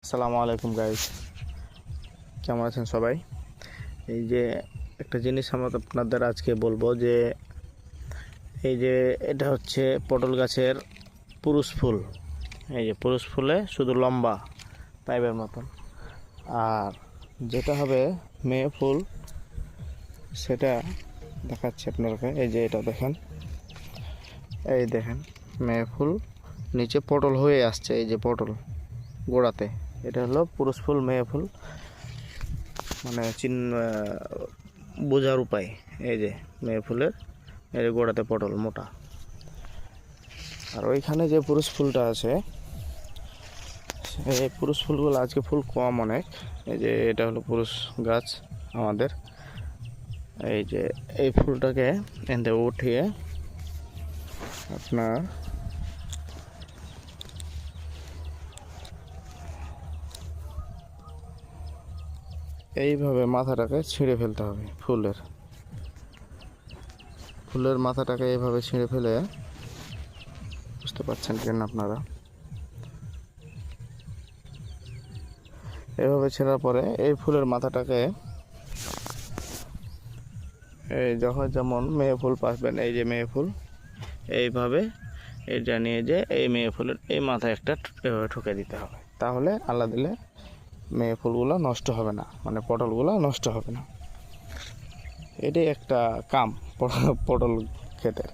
আসসালামু আলাইকুম গাইস, কেমন আছেন সবাই? এই যে একটা জিনিস আমরা আপনাদের আজকে বলবো যে এই যে এটা হচ্ছে পটল গাছের পুরুষ ফুল। এই যে পুরুষ ফুলে শুধু লম্বা পাইপের মতন, আর যেটা হবে মেয়ে ফুল সেটা দেখাচ্ছি আপনাদেরকে। এই যে এটা দেখেন, এই দেখেন মেয়ে ফুল নিচে পটল হয়ে আসছে। এই যে পটল গোড়াতে, এটা হলো পুরুষ ফুল মেয়ে ফুল, মানে বোঝার উপায়। এই যে মেয়ে ফুলের এই যে গোড়াতে পটল মোটা, আর ওইখানে যে পুরুষ ফুলটা আছে এই পুরুষ ফুলগুলো আজকে ফুল কম অনেক। এই যে এটা হলো পুরুষ গাছ আমাদের। এই যে এই ফুলটাকে এনে উঠিয়ে আপনার এইভাবে মাথাটাকে ছিঁড়ে ফেলতে হবে। ফুলের মাথাটাকে এইভাবে ছিঁড়ে ফেলে, বুঝতে পারছেন কেন আপনারা? এভাবে ছেঁড়ার পরে এই ফুলের মাথাটাকে এই যখন যেমন মেয়ে ফুল পাবেন, এই যে মেয়ে ফুল এইভাবে এটা নিয়ে যে এই মেয়ে ফুলের এই মাথায় একটা এভাবে ঠুকে দিতে হবে। তাহলে আল্লাহ দিলে মেয়ে ফুলগুলো নষ্ট হবে না, মানে পটলগুলো নষ্ট হবে না। এটাই একটা কাম পটল ক্ষেতের।